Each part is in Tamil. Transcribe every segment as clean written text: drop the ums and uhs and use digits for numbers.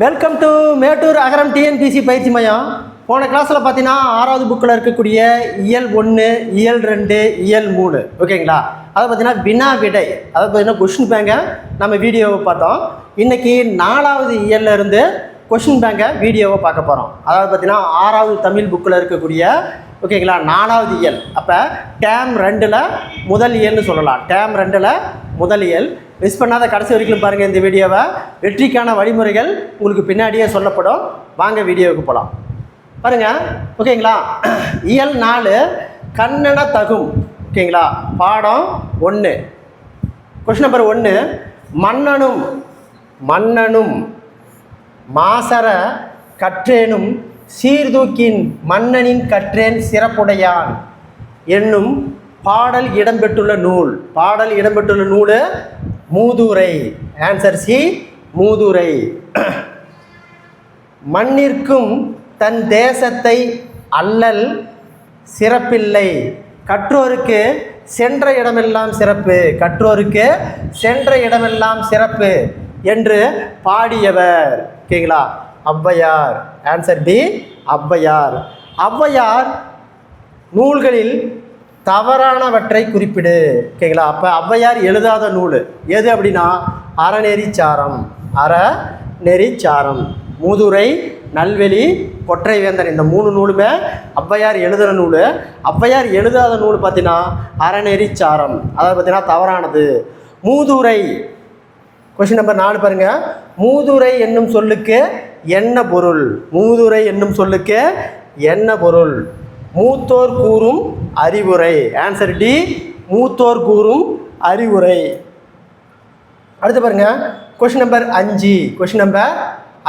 Welcome to Mettur Agaram TNPSC பயிற்சி மையம். போன கிளாஸில் பார்த்தீங்கன்னா 6வது புக்கில் இருக்கக்கூடிய இயல் 1, இயல் 2, இயல் 3 ஓகேங்களா. அதை பார்த்தீங்கன்னா வினா விடை, அதை பார்த்தீங்கன்னா கொஷின் பேங்கை நம்ம வீடியோவை பார்த்தோம். இன்றைக்கி 4வது இயல்ல இருந்து கொஷின் பேங்கை வீடியோவை பார்க்க போகிறோம். அதாவது பார்த்தீங்கன்னா 6வது தமிழ் புக்கில் இருக்கக்கூடிய ஓகேங்களா 4வது இயல். அப்போ டேம் 2ல் முதல் இயல்னு சொல்லலாம். டேம் 2ல் முதல் இயல். மிஸ் பண்ணாத கடைசி வரைக்கும் பாருங்கள் இந்த வீடியோவை. வெற்றிக்கான வழிமுறைகள் உங்களுக்கு பின்னாடியே சொல்லப்படும். வாங்க வீடியோவுக்கு போகலாம். பாருங்கள் ஓகேங்களா. இயல் 4 கண்ணென தகும் ஓகேங்களா. பாடம் 1. Question number 1. மன்னனும் மாசர கற்றேனும் சீர்தூக்கின் மன்னனின் கற்றேன் சிறப்புடையான் என்னும் பாடல் இடம்பெற்றுள்ள நூல் மூதுரை. ஆன்சர் சி, மூதுரை. மண்ணிற்கும் தன் தேசத்தை அல்லல் சிறப்பில்லை, கற்றோருக்கு சென்ற இடமெல்லாம் சிறப்பு என்று பாடியவர் ஓகேங்களா ஔவையார். Answer D, Avvaiyar. ஔவையார் நூல்களில் தவறானவற்றை குறிப்பிடு ஓகேங்களா. அப்போ ஔவையார் எழுதாத நூல் எது அப்படின்னா அறநெறிச்சாரம், மூதுரை, நல்வெளி, கொற்றைவேந்தன். இந்த 3 நூலுமே ஔவையார் எழுதுகிற நூல். ஔவையார் எழுதாத நூல் பார்த்தீங்கன்னா அறநெறிச்சாரம், அதாவது பார்த்தீங்கன்னா தவறானது. மூதுரை. கொஸ்டின் நம்பர் 4 பாருங்கள். மூதுரை என்னும் சொல்லுக்கு என்ன பொருள்? மூத்தோர் கூறும் அறிவுரை. ஆன்சர் டி, மூத்தோர் கூறும் அறிவுரை. அடுத்து பாருங்க கொஸ்டின் நம்பர்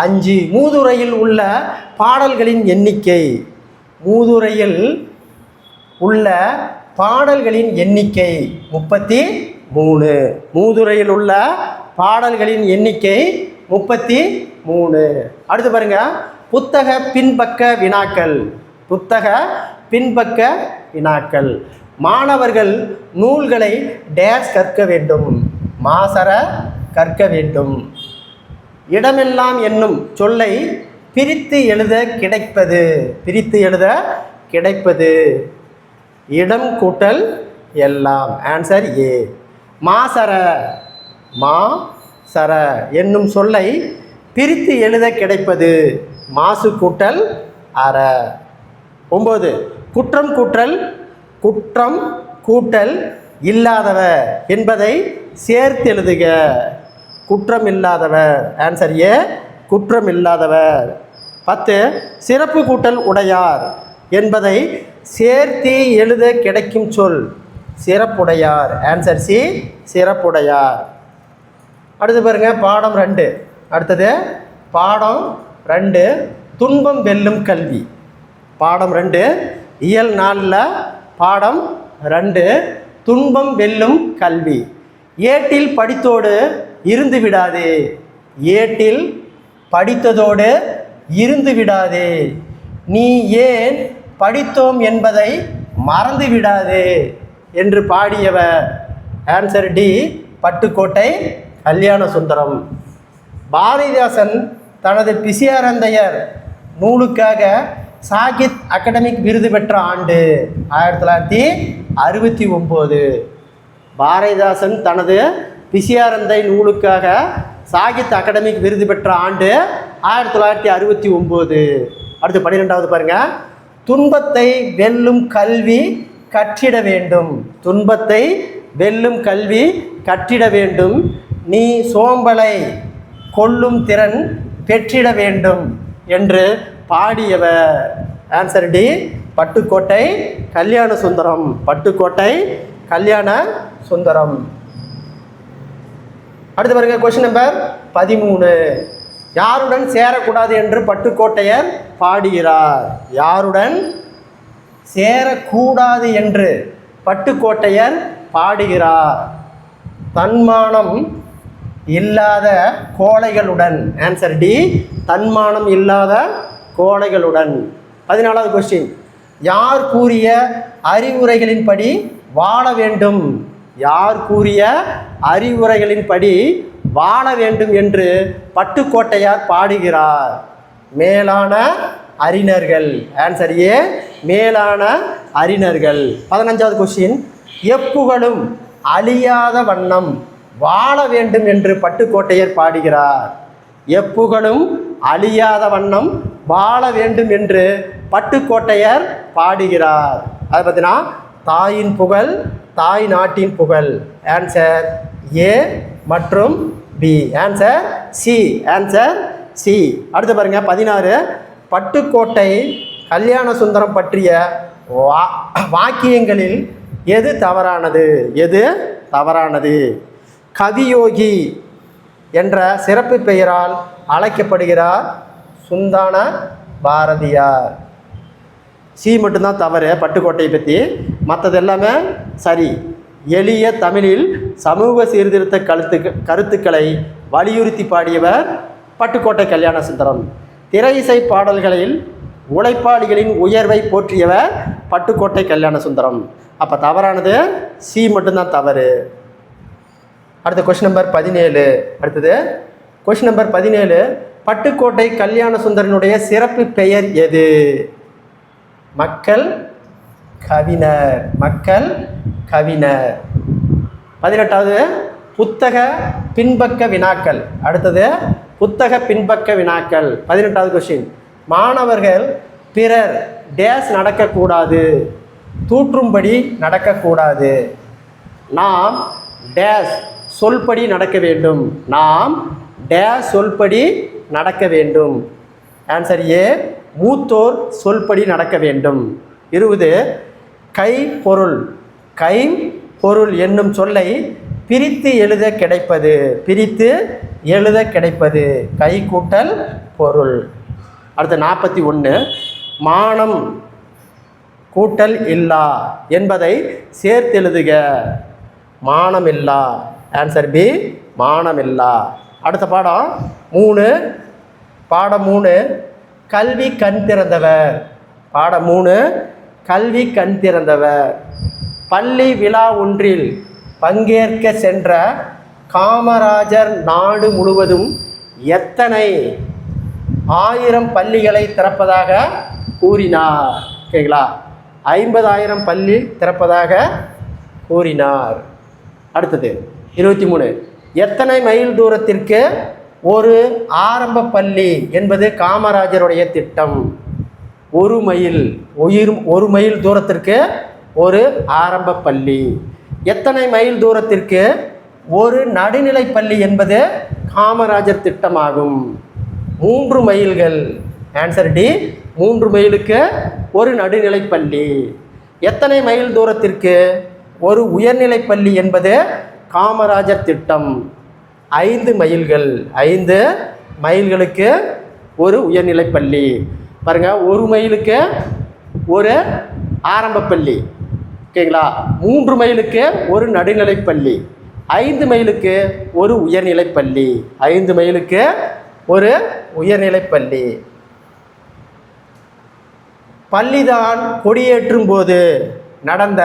5. மூதுரையில் உள்ள பாடல்களின் எண்ணிக்கை. மூதுரையில் உள்ள பாடல்களின் எண்ணிக்கை 33. மூதுரையில் உள்ள பாடல்களின் எண்ணிக்கை 33. அடுத்து பாருங்க புத்தக பின்பக்க வினாக்கள். மாணவர்கள் நூல்களை டேஸ் கற்க வேண்டும், மாசர கற்க வேண்டும். இடமெல்லாம் என்னும் சொல்லை பிரித்து எழுத கிடைப்பது. இடம் கூட்டல் எல்லாம். Answer A. மாசர என்னும் சொல்லை பிரித்து எழுத கிடைப்பது மாசு கூட்டல் அற. 9. குற்றம் கூட்டல் இல்லாதவர் என்பதை சேர்த்து எழுதுக. குற்றம் இல்லாதவர். ஆன்சர் ஏ, குற்றம் இல்லாதவர். 10. சிறப்பு கூட்டல் உடையார் என்பதை சேர்த்து எழுத கிடைக்கும் சொல் சிறப்புடையார். Answer C, சிறப்புடையார். அடுத்து பாருங்க பாடம் 2. அடுத்தது பாடம் 2 துன்பம் வெல்லும் கல்வி. பாடம் 2 இயல் 4 பாடம் 2 துன்பம் வெல்லும் கல்வி. ஏட்டில் படித்ததோடு இருந்து விடாதே, நீ ஏன் படித்தோம் என்பதை மறந்து விடாதே என்று பாடியவர். Answer D, Pattukkottai Kalyana Sundaram. பாரதிதாசன் தனது பிசியாரந்தையர் நூலுக்காக சாகித் அகாடமிக் விருது பெற்ற ஆண்டு 1969. பாரதிதாசன் தனது பிசியாரந்தை நூலுக்காக சாகித் அகாடமிக் விருது பெற்ற ஆண்டு 1969. அடுத்து 12வது பாருங்க. துன்பத்தை வெல்லும் கல்வி கற்றிட வேண்டும், நீ சோம்பலை கொல்லும் திறன் பெற்றிட வேண்டும் என்று பாடியவர். Answer D, Pattukkottai Kalyana Sundaram. அடுத்து பாருங்க கொஸ்டின் நம்பர் 13. யாருடன் சேரக்கூடாது என்று பட்டுக்கோட்டையர் பாடுகிறார்? யாருடன் சேரக்கூடாது என்று பட்டுக்கோட்டையர் பாடுகிறார்? தன்மானம் இல்லாத கோழைகளுடன். ஆன்சர் டி, தன்மானம் இல்லாத கோழைகளுடன். 14வது கொஸ்டின். யார் கூறிய அறிவுரைகளின்படி வாழ வேண்டும் யார் கூறிய அறிவுரைகளின்படி வாழ வேண்டும் என்று பட்டுக்கோட்டையார் பாடுகிறார்? மேலான அறிஞர்கள். ஆன்சர் ஏ, மேலான அறிஞர்கள். 15வது கொஸ்டின், எப்புகழும் அழியாத வண்ணம் வாழ வேண்டும் என்று பட்டுக்கோட்டையர் பாடுகிறார்? எப்புகழும் அழியாத வண்ணம் வாழ வேண்டும் என்று பட்டுக்கோட்டையர் பாடுகிறார். அதை பார்த்தீங்கன்னா தாயின் புகழ், தாய் நாட்டின் புகழ். ஆன்சர் ஏ மற்றும் B. Answer C. Answer C. அடுத்து பாருங்க 16, பட்டுக்கோட்டை கல்யாண சுந்தரம் பற்றிய வாக்கியங்களில் எது தவறானது? எது தவறானது? கவியோகி என்ற சிறப்பு பெயரால் அழைக்கப்படுகிறார் சுந்தான பாரதியார். சி மட்டும்தான் தவறு பட்டுக்கோட்டையை பற்றி, மற்றது எல்லாமே சரி. எளிய தமிழில் சமூக சீர்திருத்த கருத்துக்களை வலியுறுத்தி பாடியவர் பட்டுக்கோட்டை கல்யாண சுந்தரம். திரை இசை பாடல்களில் உழைப்பாளிகளின் உயர்வை போற்றியவர் பட்டுக்கோட்டை கல்யாண சுந்தரம். அப்போ தவறானது சி மட்டும்தான் தவறு. அடுத்த கொஸ்டின் நம்பர் 17. அடுத்தது கொஸ்டின் நம்பர் 17, பட்டுக்கோட்டை கல்யாண சுந்தரனுடைய சிறப்பு பெயர் எது? மக்கள் கவிஞர். மக்கள் கவிஞர். 18வது, புத்தக பின்பக்க வினாக்கள். அடுத்தது புத்தக பின்பக்க வினாக்கள். 18வது கொஸ்டின், மாணவர்கள் பிறர் டேஸ் நடக்கக்கூடாது, தூற்றும்படி நடக்கக்கூடாது. நாம் டேஸ் சொல்படி நடக்க வேண்டும். நாம் டேஸ் சொல்படி நடக்க வேண்டும். ஆன்சர் ஏ, மூத்தோர் சொல்படி நடக்க வேண்டும். 20, கை பொருள். கை பொருள் என்னும் சொல்லை பிரித்து எழுத கிடைப்பது. பிரித்து எழுத கிடைப்பது கை கூட்டல் பொருள். அடுத்த 41, மானம் கூட்டல் இல்லா என்பதை சேர்த்தெழுதுக. மானமில்லா. Answer B, மானமில்லா. அடுத்த பாடம் 3, பாடம் 3, கல்வி கண் திறந்தவர். பாடம் 3, கல்வி கண் திறந்தவர். பள்ளி விழா ஒன்றில் பங்கேற்க சென்ற காமராஜர் நாடு முழுவதும் எத்தனை 1000 பள்ளிகளை திறப்பதாக கூறினார்? ஓகேங்களா, 50,000 பள்ளி திறப்பதாக கூறினார். அடுத்தது 23, எத்தனை மைல் தூரத்திற்கு ஒரு ஆரம்ப பள்ளி என்பது காமராஜருடைய திட்டம்? 1 மைல். 1 மைல் தூரத்திற்கு ஒரு ஆரம்ப பள்ளி. எத்தனை மைல் தூரத்திற்கு ஒரு நடுநிலை பள்ளி என்பது காமராஜர் திட்டமாகும்? 3 மைல்கள். ஆன்சர் டி, 3 மைலுக்கு ஒரு நடுநிலை பள்ளி. எத்தனை மைல் தூரத்திற்கு ஒரு உயர்நிலை பள்ளி என்பது காமராஜர் திட்டம்? 5 மைல்கள். 5 மைல்களுக்கு ஒரு உயர்நிலை பள்ளி. பாருங்கள், 1 மைலுக்கு ஒரு ஆரம்ப பள்ளி. ஓகேங்களா, 3 மைலுக்கு ஒரு நடுநிலை பள்ளி, 5 மைலுக்கு ஒரு உயர்நிலை பள்ளி. 5 மைலுக்கு ஒரு உயர்நிலை பள்ளி. பள்ளிதான் கொடியேற்றும் போது நடந்த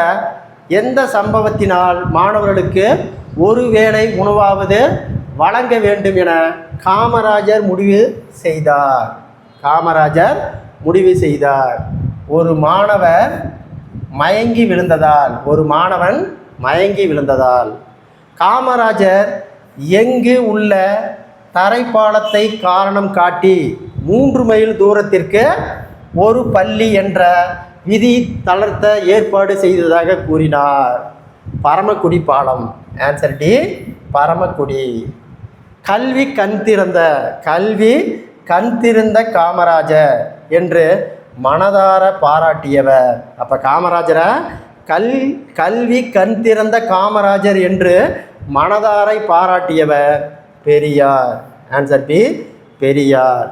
எந்த சம்பவத்தினால் மாணவர்களுக்கு ஒரு வேளை உணவாவது வழங்க வேண்டும் என காமராஜர் முடிவு செய்தார்? காமராஜர் முடிவு செய்தார். ஒரு மாணவர் மயங்கி விழுந்ததால். ஒரு மாணவன் மயங்கி விழுந்ததால். காமராஜர் எங்கு உள்ள தரைப்பாலத்தை காரணம் காட்டி 3 மைல் தூரத்திற்கு ஒரு பள்ளி என்ற விதி தளர்த்த ஏற்பாடு செய்ததாக கூறினார்? பரமக்குடி பாலம். Answer D, Paramakudi. கல்வி கண் திறந்த காமராஜர் என்று மனதார பாராட்டியவர். அப்போ காமராஜரை கல்வி கண் திறந்த காமராஜர் என்று மனதாரை பாராட்டியவர் பெரியார். Answer B, Periyar.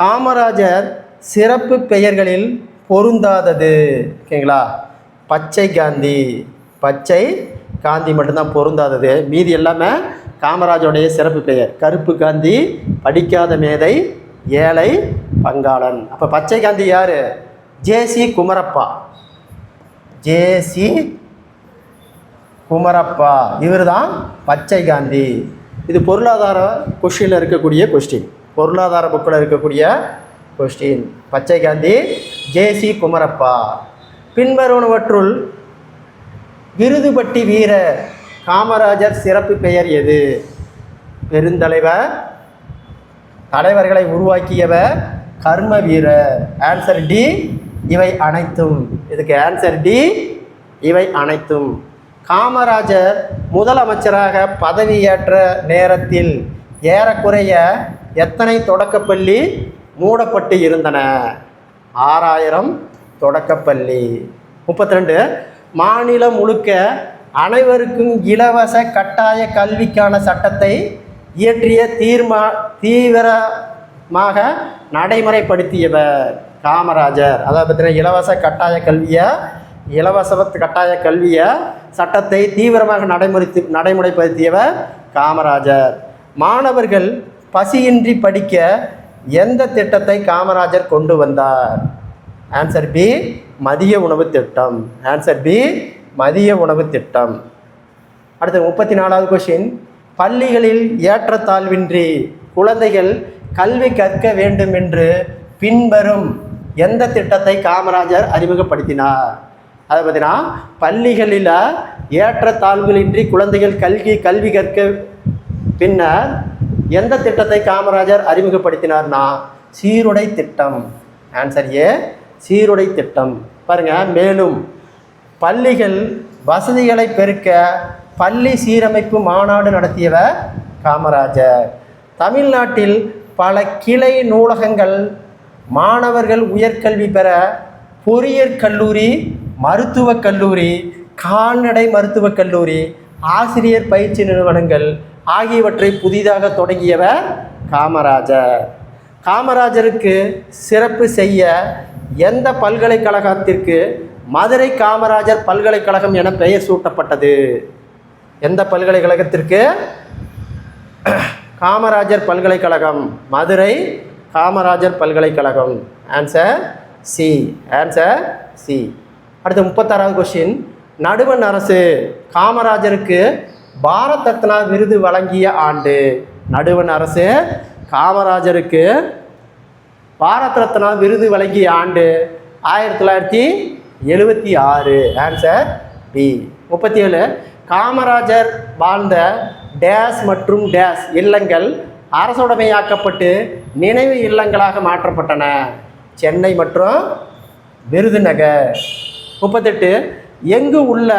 காமராஜர் சிறப்பு பெயர்களில் பொருந்தாதது. ஓகேங்களா, பச்சை காந்தி. பச்சை காந்தி மட்டும்தான் பொருந்தாதது. மீதி எல்லாமே காமராஜருடைய சிறப்பு பெயர். கருப்பு காந்தி, படிக்காத மேதை, ஏழை, பங்காளன். அப்போ பச்சை காந்தி யார்? ஜேசி குமரப்பா. ஜேசி குமரப்பா, இவர் தான் பச்சை காந்தி. இது பொருளாதார கொஸ்டினில் இருக்கக்கூடிய கொஸ்டின், பொருளாதார புக்கில் இருக்கக்கூடிய கொஸ்டின். பச்சை காந்தி, ஜேசி குமரப்பா. பின்வருவனவற்றுள் விருதுபட்டி வீரர் காமராஜர் சிறப்பு பெயர் எது? பெருந்தலைவர், தலைவர்களை உருவாக்கியவர், கர்ம வீரர். ஆன்சர் டி, இவை அனைத்தும். இதுக்கு ஆன்சர் டி, இவை அனைத்தும். காமராஜர் முதலமைச்சராக பதவியேற்ற நேரத்தில் ஏறக்குறைய எத்தனை தொடக்கப்பள்ளி மூடப்பட்டு இருந்தன? 6000 தொடக்கப்பள்ளி. 32, மாநிலம் முழுக்க அனைவருக்கும் இலவச கட்டாய கல்விக்கான சட்டத்தை இயற்றிய தீவிரமாக நடைமுறைப்படுத்தியவர் காமராஜர். அதாவது பார்த்தீங்கன்னா இலவச கட்டாய கல்வியை சட்டத்தை தீவிரமாக நடைமுறைப்படுத்தியவர் காமராஜர். மாணவர்கள் பசியின்றி படிக்க எந்த திட்டத்தை காமராஜர் கொண்டு வந்தார்? ஆன்சர் பி, மதிய உணவு திட்டம். ஆன்சர் பி, மதிய உணவு திட்டம். அடுத்து 34வது கொஸ்டின். பள்ளிகளில் ஏற்றத்தாழ்வின்றி குழந்தைகள் கல்வி கற்க வேண்டும் என்று பின்வரும் எந்த திட்டத்தை காமராஜர் அறிமுகப்படுத்தினார்? அதை பார்த்தீங்கன்னா பள்ளிகளில் ஏற்றத்தாழ்வுகளின்றி குழந்தைகள் கல்வி கற்க பின்னர் எந்த திட்டத்தை காமராஜர் அறிமுகப்படுத்தினார்னா சீருடை திட்டம். ஆன்சர் ஏ, சீருடை திட்டம். பாருங்கள், மேலும் பள்ளிகள் வசதிகளை பெருக்க பள்ளி சீரமைப்பு மாநாடு நடத்தியவர் காமராஜர். தமிழ்நாட்டில் பல கிளை நூலகங்கள் மாணவர்கள் உயர்கல்வி பெற பொறியியற் கல்லூரி, மருத்துவக் கல்லூரி, கால்நடை மருத்துவக் கல்லூரி, ஆசிரியர் பயிற்சி நிறுவனங்கள் ஆகியவற்றை புதிதாக தொடங்கியவர் காமராஜர். காமராஜருக்கு சிறப்பு செய்ய எந்த பல்கலைக்கழகத்திற்கு மதுரை காமராஜர் பல்கலைக்கழகம் என பெயர் சூட்டப்பட்டது? எந்த பல்கலைக்கழகத்திற்கு? காமராஜர் பல்கலைக்கழகம், மதுரை காமராஜர் பல்கலைக்கழகம். Answer C, answer C. அடுத்து 36வது கொஸ்டின். நடுவண் அரசு காமராஜருக்கு பாரத் ரத்னா விருது வழங்கிய ஆண்டு? நடுவண் அரசு காமராஜருக்கு பாரத் ரத்னா விருது வழங்கிய ஆண்டு 1976. Answer B. 37, காமராஜர் வாழ்ந்த டேஸ் மற்றும் டேஸ் இல்லங்கள் அரசுடைமையாக்கப்பட்டு நினைவு இல்லங்களாக மாற்றப்பட்டன? சென்னை மற்றும் விருதுநகர். 38, எங்கு உள்ள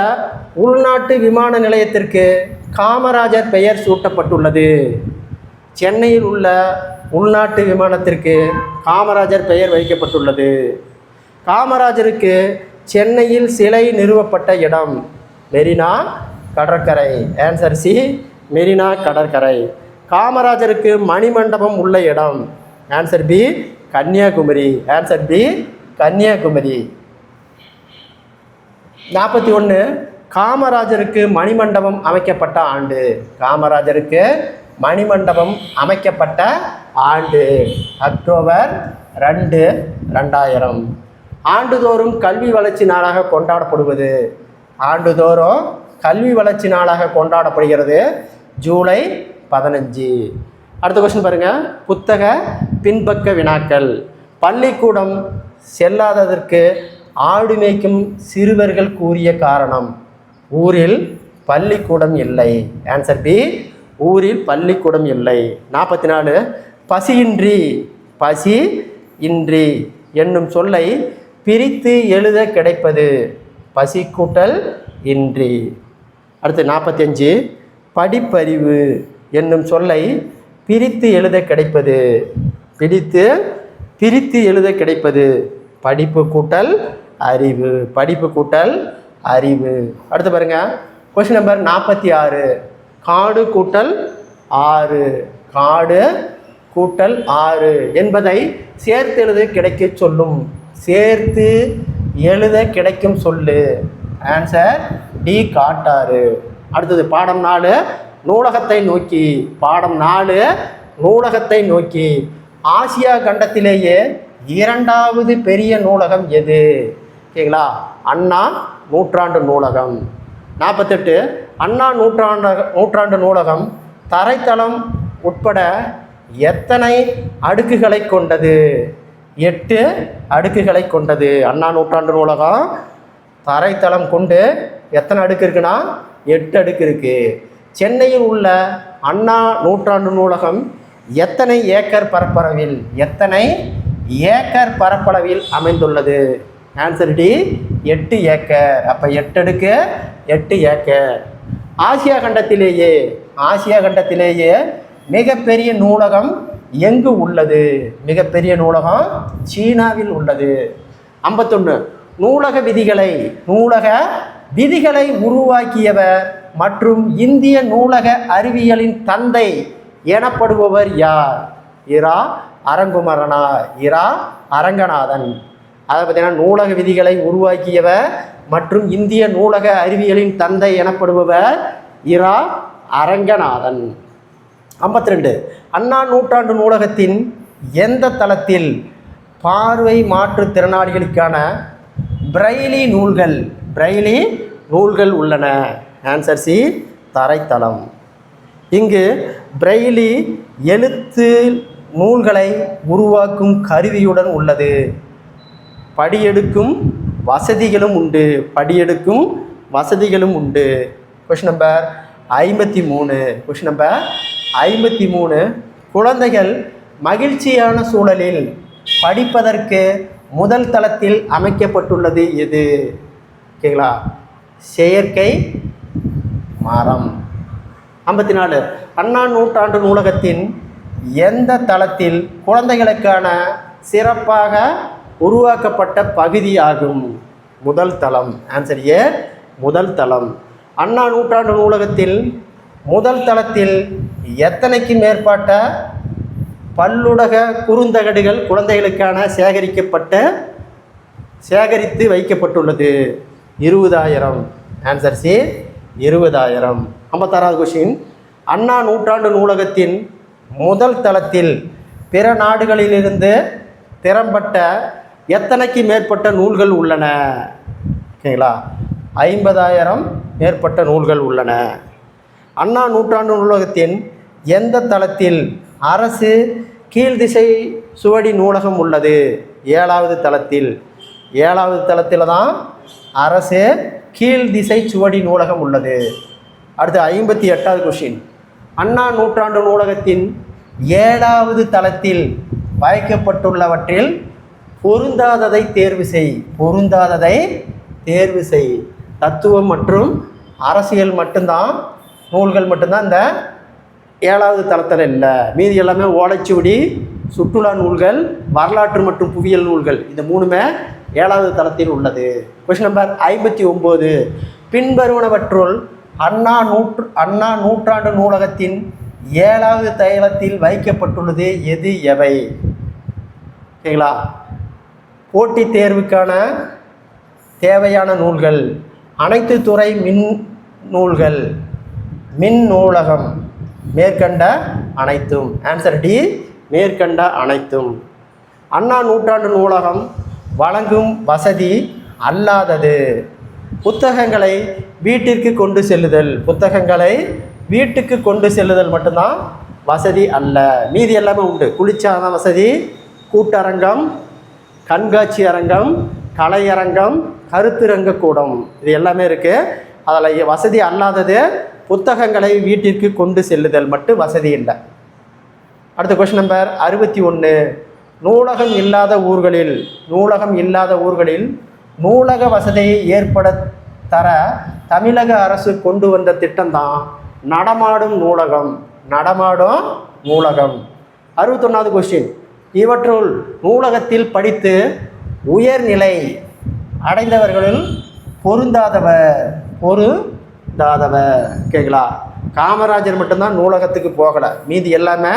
உள்நாட்டு விமான நிலையத்திற்கு காமராஜர் பெயர் சூட்டப்பட்டுள்ளது? சென்னையில் உள்ள உள்நாட்டு விமானத்திற்கு காமராஜர் பெயர் வைக்கப்பட்டுள்ளது. காமராஜருக்கு சென்னையில் சிலை நிறுவப்பட்ட இடம்? மெரினா கடற்கரை. ஆன்சர் சி, மெரினா கடற்கரை. காமராஜருக்கு மணிமண்டபம் உள்ள இடம்? Answer B, Kanyakumari. Answer B, Kanyakumari. 41, காமராஜருக்கு மணிமண்டபம் அமைக்கப்பட்ட ஆண்டு? காமராஜருக்கு மணிமண்டபம் அமைக்கப்பட்ட ஆண்டு அக்டோபர் 2, 2000. ஆண்டுதோறும் கல்வி வளர்ச்சி நாளாக கொண்டாடப்படுவது? ஆண்டுதோறும் கல்வி வளர்ச்சி நாளாக கொண்டாடப்படுகிறது ஜூலை 15. அடுத்த கொஸ்டின் பாருங்கள். புத்தக பின்பக்க வினாக்கள். பள்ளிக்கூடம் செல்லாததற்கு ஆடு மேய்க்கும் சிறுவர்கள் கூறிய காரணம்? ஊரில் பள்ளிக்கூடம் இல்லை. ஆன்சர் பி, ஊரில் பள்ளிக்கூடம் இல்லை. 44, பசியின்றி, பசி இன்றி என்னும் சொல்லை பிரித்து எழுத கிடைப்பது? பசி கூட்டல் இன்றி. அடுத்து 45, படிப்பறிவு என்னும் சொல்லை பிரித்து எழுத கிடைப்பது? பிரித்து எழுத கிடைப்பது படிப்பு கூட்டல் அறிவு. படிப்பு கூட்டல் அறிவு. அடுத்து பாருங்கள், கொஸ்டின் நம்பர் 46, காடு கூட்டல் 6, காடு கூட்டல் 6 என்பதை சேர்த்து எழுத கிடைக்க சொல்லும். சேர்த்து எழுத கிடைக்கும் சொல்லு? ஆன்சர் டி, காட்டாறு. அடுத்தது பாடம் 4, நூலகத்தை நோக்கி. பாடம் 4, நூலகத்தை நோக்கி. ஆசியா கண்டத்திலேயே 2வது பெரிய நூலகம் எது? ஓகேங்களா? அண்ணா நூற்றாண்டு நூலகம். 48 அண்ணா நூற்றாண்டு நூலகம் தரைத்தளம் உட்பட எத்தனை அடுக்குகளை கொண்டது? 8 அடுக்குகளை கொண்டது. அண்ணா நூற்றாண்டு நூலகம் தரைத்தளம் கொண்டு எத்தனை அடுக்கு இருக்குன்னா 8 அடுக்கு இருக்கு. சென்னையில் உள்ள அண்ணா நூற்றாண்டு நூலகம் எத்தனை ஏக்கர் பரப்பளவில் அமைந்துள்ளது? Answer D 8 acre. அப்போ 8 அடுக்கு 8 ஏக்கர். ஆசியா கண்டத்திலேயே மிகப்பெரிய நூலகம் எங்கு உள்ளது? மிகப்பெரிய நூலகம் சீனாவில் உள்ளது. 51 நூலக விதிகளை உருவாக்கியவர் மற்றும் இந்திய நூலக அறிவியலின் தந்தை எனப்படுபவர் யார்? இரா அரங்குமரனா, இரா அரங்கநாதன். அதை பார்த்தீங்கன்னா நூலக விதிகளை உருவாக்கியவர் மற்றும் இந்திய நூலக அறிவியலின் தந்தை எனப்படுபவர் இரா அரங்கநாதன். 52 அண்ணா நூற்றாண்டு நூலகத்தின் எந்த தளத்தில் பார்வை மாற்றுத்திறனாளிகளுக்கான பிரெய்லி நூல்கள் உள்ளன? ஆன்சர் சி தரைத்தளம். இங்கு பிரெய்லி எழுத்து நூல்களை உருவாக்கும் கருவியுடன் உள்ளது. படியெடுக்கும் வசதிகளும் உண்டு. கொஸ்டின் நம்பர் 53 குழந்தைகள் மகிழ்ச்சியான சூழலில் படிப்பதற்கு முதல் தளத்தில் அமைக்கப்பட்டுள்ளது எது? ஓகேங்களா? செயற்கை மரம். 54 அண்ணா நூற்றாண்டு நூலகத்தின் எந்த தளத்தில் குழந்தைகளுக்கான சிறப்பாக உருவாக்கப்பட்ட பகுதி ஆகும்? முதல் தளம். ஆன்சர் ஏ முதல் தளம். அண்ணா நூற்றாண்டு நூலகத்தில் முதல் தளத்தில் எத்தனைக்கு மேற்பட்ட பல்லுலக குறுந்தகடுகள் குழந்தைகளுக்கான சேகரித்து வைக்கப்பட்டுள்ளது? 20,000. Answer C 20,000. 56வது கொஸ்டின் அண்ணா நூற்றாண்டு நூலகத்தின் முதல் தளத்தில் பிற நாடுகளிலிருந்து திறம்பட்ட எத்தனைக்கு மேற்பட்ட நூல்கள் உள்ளன? ஓகேங்களா? 50,000 மேற்பட்ட நூல்கள் உள்ளன. அண்ணா நூற்றாண்டு நூலகத்தின் எந்த தளத்தில் அரசு கீழ்திசை சுவடி நூலகம் உள்ளது? 7வது தளத்தில் தான் அரசு கீழ்திசை சுவடி நூலகம் உள்ளது. அடுத்து 58வது கொஸ்டின் அண்ணா நூற்றாண்டு நூலகத்தின் 7வது தளத்தில் வைக்கப்பட்டுள்ளவற்றில் பொருந்தாததை தேர்வு செய். தத்துவம் மற்றும் அரசியல் நூல்கள் மட்டும்தான் இந்த 7வது தளத்தில் இல்லை. மீதி எல்லாமே ஓலைச்சுவடி, சுற்றுலா நூல்கள், வரலாற்று மற்றும் புவியியல் நூல்கள், இந்த 3மே 7வது தளத்தில் உள்ளது. கொஸ்டின் நம்பர் 59 பின்வருவனவற்றுள் அண்ணா நூற்றாண்டு நூலகத்தின் 7வது தளத்தில் வைக்கப்பட்டுள்ளது எவை? ஓகேங்களா? போட்டித் தேர்வுக்கான தேவையான நூல்கள், அனைத்து துறை மின் நூலகம், மேற்கண்ட அனைத்தும். ஆன்சர் டி மேற்கண்ட அனைத்தும். அண்ணா நூற்றாண்டு நூலகம் வழங்கும் வசதி அல்லாதது. புத்தகங்களை வீட்டிற்கு கொண்டு செல்லுதல் மட்டும்தான் வசதி அல்ல. மீதி எல்லாமே உண்டு. குளிர்சாதன வசதி, கூட்டரங்கம், கண்காட்சி அரங்கம், கலையரங்கம், கருத்தரங்க கூடம், இது எல்லாமே இருக்குது. அதில் வசதி அல்லாதது புத்தகங்களை வீட்டிற்கு கொண்டு செல்லுதல் மட்டும் வசதி இல்லை. அடுத்த கொஸ்டின் நம்பர் 61 நூலகம் இல்லாத ஊர்களில் நூலக வசதியை ஏற்பட தர தமிழக அரசு கொண்டு வந்த திட்டம்தான் நடமாடும் நூலகம். 61வது கொஸ்டின் இவற்றுள் நூலகத்தில் படித்து உயர்நிலை அடைந்தவர்களில் பொருந்தாதவர். கேட்கலா? காமராஜர் மட்டும்தான் நூலகத்துக்கு போகலை. மீதி எல்லாமே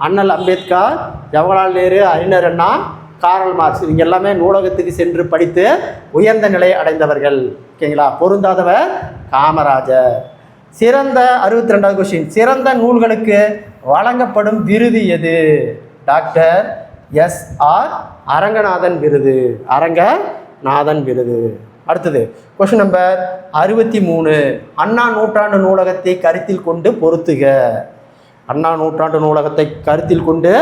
அண்ணல் அம்பேத்கர், ஜவஹர்லால் நேரு, அறிஞர் அண்ணா, காரல் மார்க்ஸ், இவங்க எல்லாமே நூலகத்துக்கு சென்று படித்து உயர்ந்த நிலை அடைந்தவர்கள். ஓகேங்களா? பொருந்தாதவர் காமராஜர். 62வது கொஸ்டின் சிறந்த நூல்களுக்கு வழங்கப்படும் விருது எது? Doctor SR. அரங்கநாதன் விருது. அடுத்தது கொஸ்டின் நம்பர் 63. அண்ணா நூற்றாண்டு நூலகத்தை கருத்தில் கொண்டு பொருத்துக. அண்ணா நூற்றாண்டு நூலகத்தை கருத்தில் கொண்டு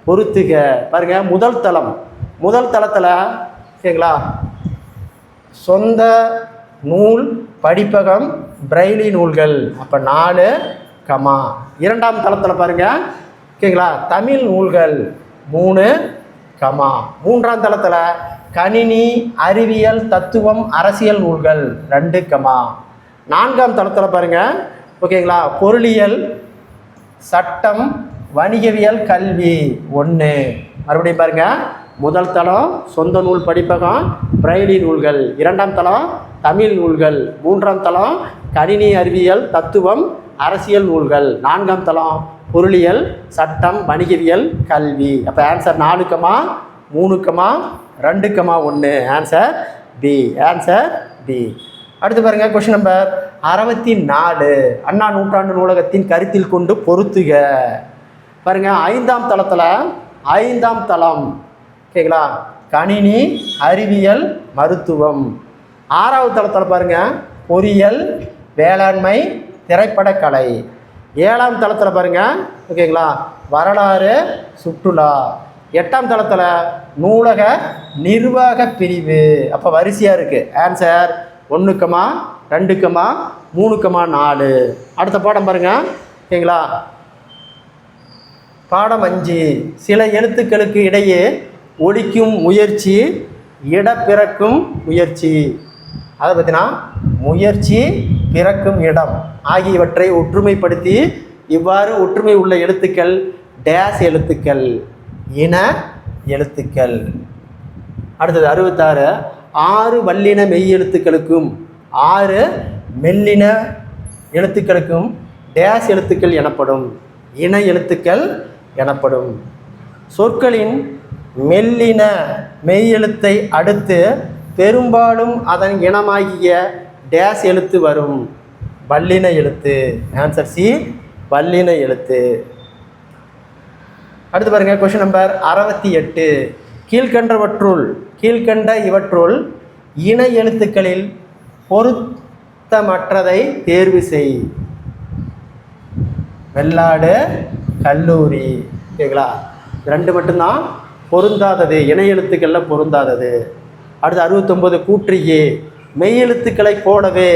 பொருத்துக. பாருங்க, முதல் தளத்தில் ஓகேங்களா, சொந்த நூல் படிப்பகம் பிரெய்லி நூல்கள், அப்போ 4, இரண்டாம் தளத்தில் பாருங்க ஓகேங்களா, தமிழ் நூல்கள் 3, மூன்றாம் தளத்தில் கணினி அறிவியல் தத்துவம் அரசியல் நூல்கள் 2, நான்காம் தளத்தில் பாருங்க ஓகேங்களா, பொருளியல் சட்டம் வணிகவியல் கல்வி 1. மறுபடியும் பாருங்க, முதல் தளம் சொந்த நூல் படிப்பகம் பிரெய்லி நூல்கள், இரண்டாம் தளம் தமிழ் நூல்கள், மூன்றாம் தளம் கணினி அறிவியல் தத்துவம் அரசியல் நூல்கள், நான்காம் தளம் பொருளியல் சட்டம் வணிகவியல் கல்வி. அப்போ ஆன்சர் 4, 3, 2, 1. Answer B. அடுத்து பாருங்க, கொஸ்டின் நம்பர் 64. அண்ணா நூற்றாண்டு நூலகத்தின் கருத்தில் கொண்டு பொருத்துக. பாருங்க, ஐந்தாம் தளம் ஓகேங்களா, கணினி அறிவியல் மருத்துவம். ஆறாவது தளத்தில் பாருங்க, பொறியியல் வேளாண்மை திரைப்படக்கலை. ஏழாம் தளத்தில் பாருங்க ஓகேங்களா, வரலாறு சுற்றுலா. எட்டாம் தளத்தில் நூலக நிர்வாக பிரிவு. அப்போ வரிசையாக இருக்குது. ஆன்சர் 1, 2, 3, 4. அடுத்த பாடம் பாருங்க ஓகேங்களா, பாடம் 5. சில எழுத்துக்களுக்கு இடையே ஒலிக்கும் முயற்சி இடப்பிறக்கும் முயற்சி. அதை பற்றினா முயற்சி பிறக்கும் இடம் ஆகியவற்றை ஒற்றுமைப்படுத்தி இவ்வாறு ஒற்றுமை உள்ள எழுத்துக்கள் டேஸ் எழுத்துக்கள், இன எழுத்துக்கள். அடுத்தது 66. 6 வல்லின மெய் எழுத்துக்களுக்கும் 6 மெல்லின எழுத்துக்களுக்கும் டேஸ் எழுத்துக்கள் எனப்படும், இன எழுத்துக்கள் எனப்படும். சொற்களின் மெல்லின மெய் எழுத்தை அடுத்து பெரும்பாலும் அதன் இனமாகிய டேஸ் எழுத்து வரும், வல்லின எழுத்து. ஆன்சர் சி, வல்லின எழுத்து. அடுத்து பாருங்க, கொஸ்டின் நம்பர் 68. கீழ்கண்ட இவற்றுள் இன எழுத்துக்களில் பொருத்தமற்றதை தேர்வு செய். வெள்ளாடு கல்லூரி. ஓகேங்களா, 2 மட்டும்தான் பொருந்தாதது, இணை எழுத்துக்களில் பொருந்தாதது. அடுத்து 69. கூற்று ஏ. மெய் எழுத்துக்களைப் போலவே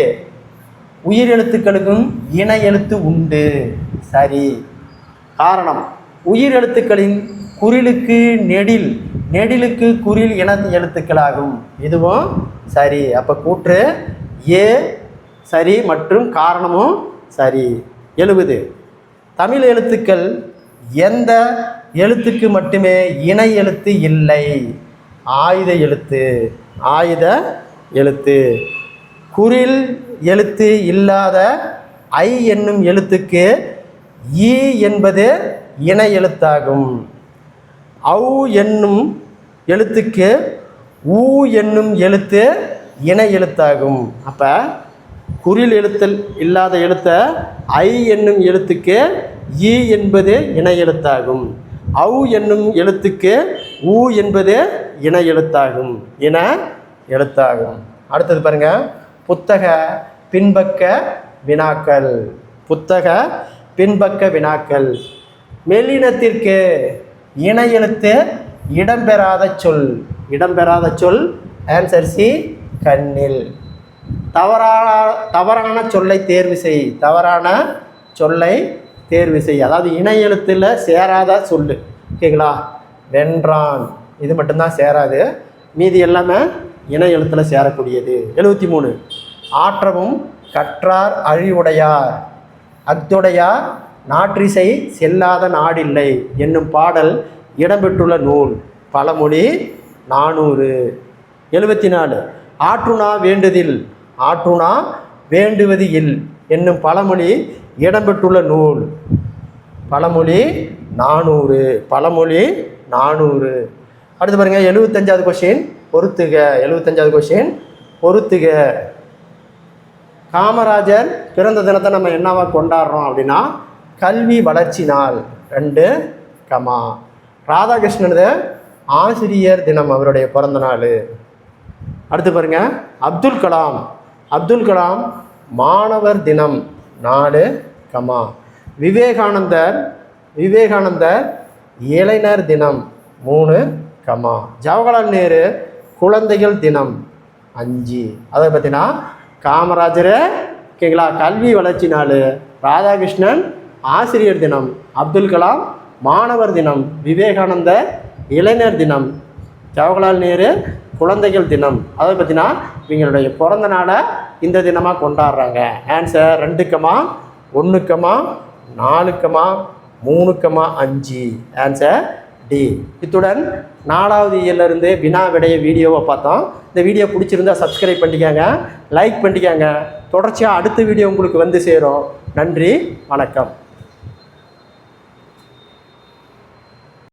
உயிர் எழுத்துக்களுக்கும் இணை எழுத்து உண்டு. சரி. காரணம், உயிர் எழுத்துக்களின் குறிலுக்கு நெடில், நெடிலுக்கு குறில் இன எழுத்துக்களாகும். இதுவும் சரி. அப்போ கூற்று ஏ சரி மற்றும் காரணமும் சரி. 70. தமிழ் எழுத்துக்கள் எந்த எழுத்துக்கு மட்டுமே இணை எழுத்து இல்லை? ஆயுத எழுத்து. குறில் எழுத்து இல்லாத ஐ என்னும் எழுத்துக்கு ஈ என்பது இணை எழுத்தாகும். ஔ என்னும் எழுத்துக்கு ஊ என்னும் எழுத்து இணை எழுத்தாகும். அப்போ குறில் எழுத்தல் இல்லாத எழுத்த ஐ என்னும் எழுத்துக்கு ஈ என்பது இணை எழுத்தாகும். ஔ என்னும் எழுத்துக்கு ஊ என்பது இணை எழுத்தாகும். அடுத்தது பாருங்க, புத்தக பின்பக்க வினாக்கள். மெல்லினத்திற்கு இணை எழுத்து இடம்பெறாத சொல். ஆன்சர் சி, கண்ணில். தவறான சொல்லை தேர்வு செய். அதாவது இணை எழுத்தில் சேராத சொல்லு. ஓகேங்களா, வென்றான் இது மட்டும்தான் சேராது, மீதி எல்லாமே இணை எழுத்தில் சேரக்கூடியது. 73. ஆற்றவும் கற்றார் அழிவுடையார் அத்துடையார் நாற்றிசை செல்லாத நாடில்லை என்னும் பாடல் இடம்பெற்றுள்ள நூல். பழமொழி 400. 74. ஆற்றுணா வேண்டுவது இல் என்னும் பழமொழி இடம்பெற்றுள்ள நூல். பழமொழி 400. அடுத்து பாருங்க, 75வது கொஸ்டின் பொறுத்துக. காமராஜர் பிறந்த தினத்தை நம்ம என்னவா கொண்டாடுறோம் அப்படின்னா கல்வி வளர்ச்சி நாள் 2, ராதாகிருஷ்ணனது ஆசிரியர் தினம் அவருடைய பிறந்த நாள். அடுத்து பாருங்கள் அப்துல் கலாம் மாணவர் தினம் 4, விவேகானந்தர் இளைஞர் தினம் 3, ஜவஹர்லால் நேரு குழந்தைகள் தினம் 5. அதை பார்த்தீங்கன்னா காமராஜர் ஓகேங்களா கல்வி வளர்ச்சி நாள், ராதாகிருஷ்ணன் ஆசிரியர் தினம், அப்துல் கலாம் மாணவர் தினம், விவேகானந்தர் இளைஞர் தினம், ஜவஹர்லால் நேரு குழந்தைகள் தினம். அதை பார்த்தீங்கன்னா இவங்களுடைய பிறந்த நாளை இந்த தினமாக கொண்டாடுறாங்க. ஆன்சர் 2, 1, 4, 3, 5. Answer D. இத்துடன் 4வது இயலிருந்து வினா விடைய வீடியோவை பார்த்தோம். இந்த வீடியோ பிடிச்சிருந்தா சப்ஸ்கிரைப் பண்ணிக்கோங்க, லைக் பண்ணிக்கோங்க. தொடர்ச்சியாக அடுத்த வீடியோ உங்களுக்கு வந்து சேரும். நன்றி, வணக்கம்.